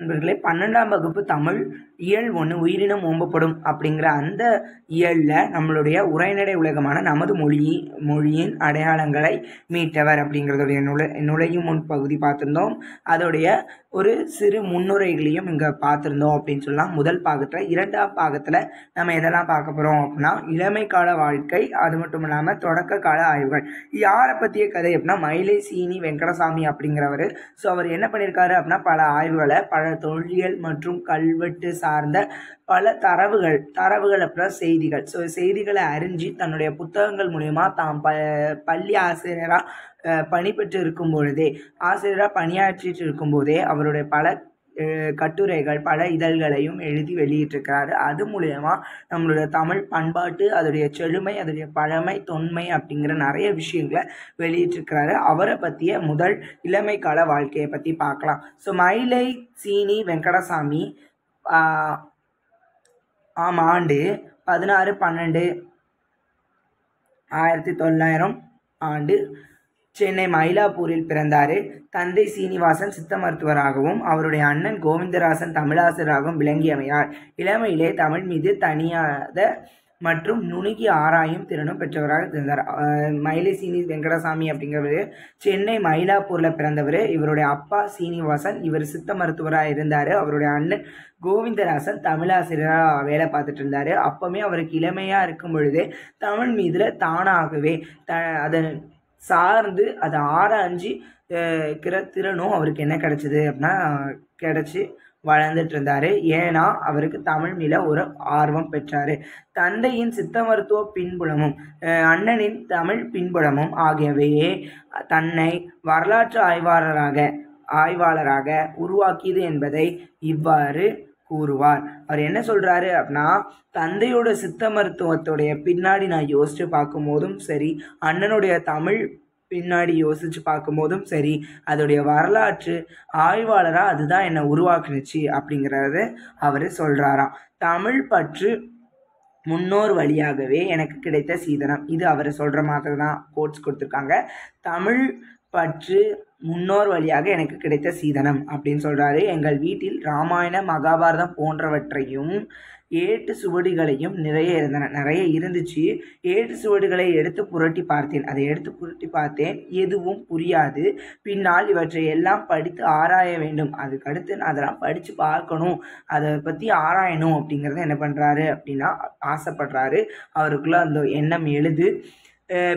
நண்பர்களே 12ஆம் வகுப்பு தமிழ் இயல் 1 உயிரினம் ஓம்பப்படும் அப்படிங்கிற அந்த இயலில் நம்மளுடைய உரைநடை உலகமான நமது மொழியின் அடையாளங்களை மீட்டவர் அப்படிங்கிறதுடைய நுழையும் முன் பகுதி பார்த்துருந்தோம். அதோடைய ஒரு சிறு முன்னுரைகளையும் இங்கே பார்த்துருந்தோம் அப்படின்னு சொல்லலாம். முதல் பாகத்தில். இரண்டாம் பாகத்தில் நம்ம எதெல்லாம் பார்க்க போகிறோம் அப்படின்னா இளமை கால வாழ்க்கை, அது மட்டும் இல்லாமல் தொடக்க கால ஆய்வுகள். யாரை பற்றிய கதை அப்படின்னா மயிலை சீனி வெங்கடசாமி அப்படிங்கிறவர். ஸோ அவர் என்ன பண்ணியிருக்காரு அப்படின்னா பல ஆய்வுகளை, பல தொல்லியல் மற்றும் கல்வெட்டு சார்ந்த பல தரவுகள் அப்புறம் செய்திகள். ஸோ செய்திகளை அறிஞ்சு தன்னுடைய புத்தகங்கள் மூலயமா தாம் பள்ளி ஆசிரியராக பணிபெற்று இருக்கும் பொழுதே, ஆசிரியராக பணியாற்றிட்டு இருக்கும் போதே அவருடைய பல கட்டுரைகள், பல இதழ்களையும் எழுதி வெளியிட்டிருக்கிறாரு. அது மூலயமா நம்மளுடைய தமிழ் பண்பாட்டு, அதோடைய செழுமை, அதோடைய பழமை, தொன்மை அப்படிங்கிற நிறைய விஷயங்களை வெளியிட்டிருக்கிறாரு. அவரை பற்றிய முதல் இளமை கால வாழ்க்கையை பற்றி பார்க்கலாம். ஸோ மயிலை சீனி வெங்கடசாமி ஆண்டு 16/12/1900 ஆண்டு சென்னை மயிலாப்பூரில் பிறந்தார். தந்தை சீனிவாசன் சித்த மருத்துவராகவும் அவருடைய அண்ணன் கோவிந்தராசன் தமிழாசிரியராகவும் விளங்கியமையார். இளமையிலே தமிழ் மீது தனியாத மற்றும் நுணுகி ஆராயும் திறனும் பெற்றவராக இருந்தார். மயிலை சீனி வெங்கடசாமி அப்படிங்கிறவர் சென்னை மயிலாப்பூரில் பிறந்தவர். இவருடைய அப்பா சீனிவாசன், இவர் சித்த மருத்துவராக இருந்தார். அவருடைய அண்ணன் கோவிந்தராசன் தமிழாசிரியராக வேலை பார்த்துட்டு இருந்தார். அப்போவுமே அவருக்கு இளமையாக இருக்கும் பொழுதே தமிழ் மீதில் தானாகவே அதை சார்ந்து அதை ஆராய்ஞ்சு திறனும் அவருக்கு என்ன கிடைச்சிது அப்படின்னா கிடைச்சி வளர்ந்துட்டு இருந்தார். ஏன்னா அவருக்கு தமிழ் மேல ஒரு ஆர்வம் பெற்றார். தந்தையின் சித்த மருத்துவ பின்புலமும் அண்ணனின் தமிழ் பின்புலமும் ஆகியவையே தன்னை வரலாற்று ஆய்வாளராக உருவாக்கியது என்பதை இவ்வாறு கூறுவார். அவர் என்ன சொல்றாரு அப்படின்னா, தந்தையோட சித்த மருத்துவத்துடைய பின்னாடி நான் யோசிச்சு பார்க்கும் போதும் சரி, அண்ணனுடைய தமிழ் பின்னாடி யோசிச்சு பார்க்கும் போதும் சரி, அதோடைய வரலாற்று ஆய்வாளராக அதுதான் என்னை உருவாக்குனுச்சு அப்படிங்கிறத அவர் சொல்றாராம். தமிழ் பற்று முன்னோர் வழியாகவே எனக்கு கிடைத்த சீதனம். இது அவர் சொல்ற மாதிரி தான் கோட்ஸ் கொடுத்துருக்காங்க. தமிழ் பற்று முன்னோர் வழியாக எனக்கு கிடைத்த சீதனம் அப்படின்னு சொல்றாரு. எங்கள் வீட்டில் ராமாயணம், மகாபாரதம் போன்றவற்றையும் ஏட்டு சுவடிகளையும் நிறைய இருந்துச்சு. ஏட்டு சுவடுகளை எடுத்து புரட்டி பார்த்தேன். எதுவும் புரியாது. பின்னால் இவற்றை எல்லாம் படித்து ஆராய வேண்டும். அதுக்கடுத்து நான் அதெல்லாம் படித்து பார்க்கணும், அதை பற்றி ஆராயணும் அப்படிங்கிறத என்ன பண்ணுறாரு அப்படின்னா ஆசைப்படுறாரு. அவருக்குள்ள அந்த எண்ணம் எழுது.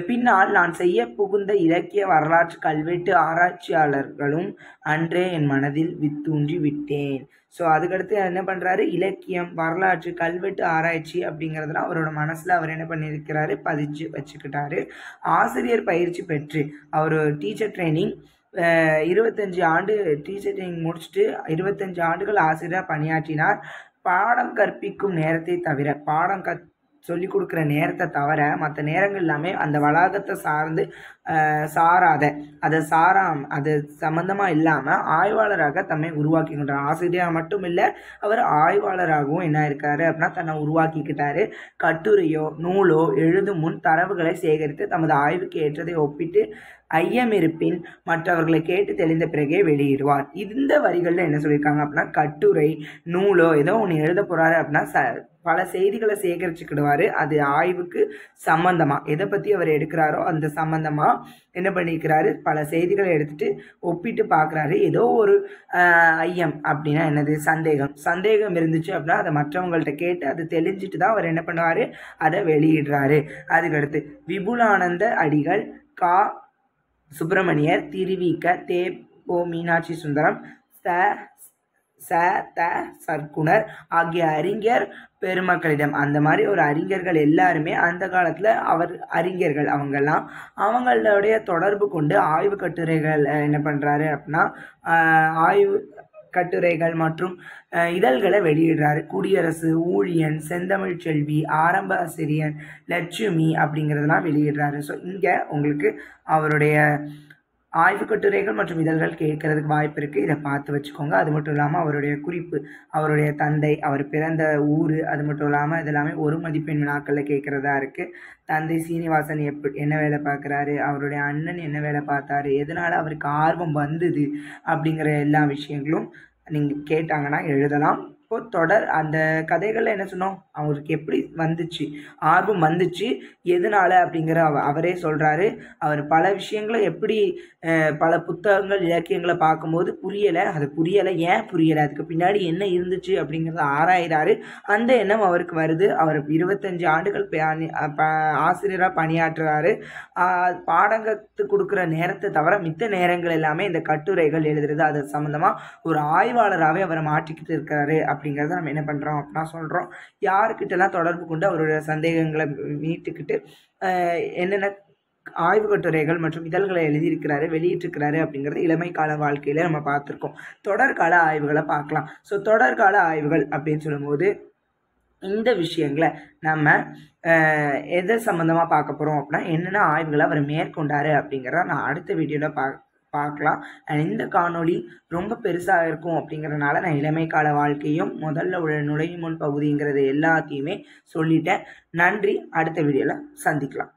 பின்னால் நான் செய்ய புகுந்த இலக்கிய வரலாற்று கல்வெட்டு ஆராய்ச்சியாளர்களும் அன்றே என் மனதில் வித்தூன்றி விட்டேன். ஸோ அதுக்கடுத்து என்ன பண்ணுறாரு, இலக்கியம், வரலாற்று, கல்வெட்டு ஆராய்ச்சி அப்படிங்கிறதுலாம் அவரோட மனசில் அவர் என்ன பண்ணியிருக்கிறாரு, பதிச்சு வச்சுக்கிட்டாரு. ஆசிரியர் பயிற்சி பெற்று அவர் டீச்சர் ட்ரைனிங் 25 ஆண்டு டீச்சர் ட்ரைனிங் முடிச்சுட்டு 25 ஆண்டுகள் ஆசிரியராக பணியாற்றினார். பாடம் கற்பிக்கும் நேரத்தை தவிர, சொல்லிக் கொடுக்குற நேரத்தை தவிர மற்ற நேரங்கள் எல்லாமே அந்த வளாகத்தை அது சம்மந்தமாக இல்லாமல் ஆய்வாளராக தம்மை உருவாக்கிக்கிட்டார். ஆசிரியராக மட்டும் இல்லை, அவர் ஆய்வாளராகவும் என்ன இருக்காரு அப்படின்னா தன்னை உருவாக்கிக்கிட்டாரு. கட்டுரையோ நூலோ எழுதும் முன் தரவுகளை சேகரித்து தமது ஆய்வுக்கு ஏற்றதை ஒப்பிட்டு ஐயமிருப்பின் மற்றவர்களை கேட்டு தெளிந்த பிறகே வெளியிடுவார். இந்த வரிகளில் என்ன சொல்லியிருக்காங்க அப்படின்னா, கட்டுரை நூலோ ஏதோ ஒன்று எழுத போகிறாரு அப்படின்னா பல செய்திகளை சேகரிச்சுக்கிடுவார். அது ஆய்வுக்கு சம்பந்தமாக எதை பற்றி அவர் எடுக்கிறாரோ அந்த சம்பந்தமாக என்ன பண்ணிக்கிறாரு, பல செய்திகளை எடுத்துட்டு ஒப்பிட்டு பார்க்குறாரு. ஏதோ ஒரு ஐயம் அப்படின்னா என்னது, சந்தேகம் இருந்துச்சு அப்படின்னா அதை மற்றவங்கள்ட்ட கேட்டு அது தெளிஞ்சிட்டு தான் அவர் என்ன பண்ணுவார், அதை வெளியிடுறாரு. அதுக்கடுத்து விபுலானந்த அடிகள், கா சுப்பிரமணியர், திருவிக, தே.பொ. மீனாட்சி சுந்தரம், சர்க்குணர் ஆகிய அறிஞர் பெருமக்களிடம், அந்த மாதிரி ஒரு அறிஞர்கள் எல்லாருமே அந்த காலத்தில் அறிஞர்கள் அவங்களுடைய தொடர்பு கொண்டு ஆய்வு கட்டுரைகள் என்ன பண்ணுறாரு அப்படின்னா ஆய்வு கட்டுரைகள் மற்றும் இதழ்களை வெளியிடுறாரு. குடியரசு, ஊழியன், செந்தமிழ் செல்வி, ஆரம்ப ஆசிரியன், லட்சுமி அப்படிங்கிறதெல்லாம் வெளியிடுறாரு. ஸோ இங்கே உங்களுக்கு அவருடைய ஆய்வு கட்டுரைகள் மற்றும் இதழ்கள் கேட்கறதுக்கு வாய்ப்பு இருக்குது. இதை பார்த்து வச்சுக்கோங்க. அது மட்டும் இல்லாமல் அவருடைய குறிப்பு, அவருடைய தந்தை, அவர் பிறந்த ஊர், அது மட்டும் இல்லாமல் இதெல்லாமே ஒரு மதிப்பெண் வினாக்களில் கேட்குறதா இருக்குது. தந்தை சீனிவாசன் என்ன வேலை பார்க்குறாரு, அவருடைய அண்ணன் என்ன வேலை பார்த்தாரு, எதனால் அவருக்கு ஆர்வம் வந்தது அப்படிங்கிற எல்லா விஷயங்களும் நீங்கள் கேட்டாங்கன்னா எழுதலாம். இப்போ தொடர் அந்த கதைகளில் என்ன சொன்னோம், அவருக்கு எப்படி வந்துச்சு, ஆர்வம் வந்துச்சு, எதனால அப்படிங்கிற அவரே சொல்கிறாரு. அவர் பல விஷயங்களை எப்படி பல புத்தகங்கள் இலக்கியங்களை பார்க்கும்போது புரியலை, அது புரியலை, ஏன் புரியலை, அதுக்கு பின்னாடி என்ன இருந்துச்சு அப்படிங்கிறத ஆராயிறாரு. அந்த எண்ணம் அவருக்கு வருது. அவர் 25 ஆண்டுகள் ஆசிரியராக பணியாற்றுறாரு. பாடம் கற்றுக் கொடுக்குற நேரத்தை தவிர மித்த நேரங்கள் எல்லாமே இந்த கட்டுரைகள் எழுதுறது அது சம்மந்தமாக ஒரு ஆய்வாளராகவே அவரை மாற்றிக்கிட்டு இருக்கிறாரு அப்படிங்கிறத நம்ம என்ன பண்ணுறோம் அப்படின்னா சொல்கிறோம். யாருக்கிட்டலாம் தொடர்பு கொண்டு அவருடைய சந்தேகங்களை மீட்டுக்கிட்டு என்னென்ன ஆய்வு கட்டுரைகள் மற்றும் இதழ்களை எழுதியிருக்கிறாரு, வெளியிட்டிருக்கிறாரு அப்படிங்கிறது இளமை கால வாழ்க்கையில் நம்ம பார்த்துருக்கோம். தொடர்கால ஆய்வுகளை பார்க்கலாம். ஸோ தொடர்கால ஆய்வுகள் அப்படின்னு சொல்லும்போது இந்த விஷயங்களை நம்ம எதை சம்மந்தமாக பார்க்க போகிறோம் அப்படின்னா என்னென்ன ஆய்வுகளை அவர் மேற்கொண்டாரு அப்படிங்கிறத நான் அடுத்த வீடியோவில் பார்க்கலாம். அண்ட் இந்த காணொளி ரொம்ப பெருசாக இருக்கும் அப்படிங்கிறதுனால நான் இளமை கால வாழ்க்கையும் முதல்ல உள்ள நுழையும் முன் பகுதிங்கிறது எல்லாத்தையுமே சொல்லிட்டேன். நன்றி. அடுத்த வீடியோவில் சந்திக்கலாம்.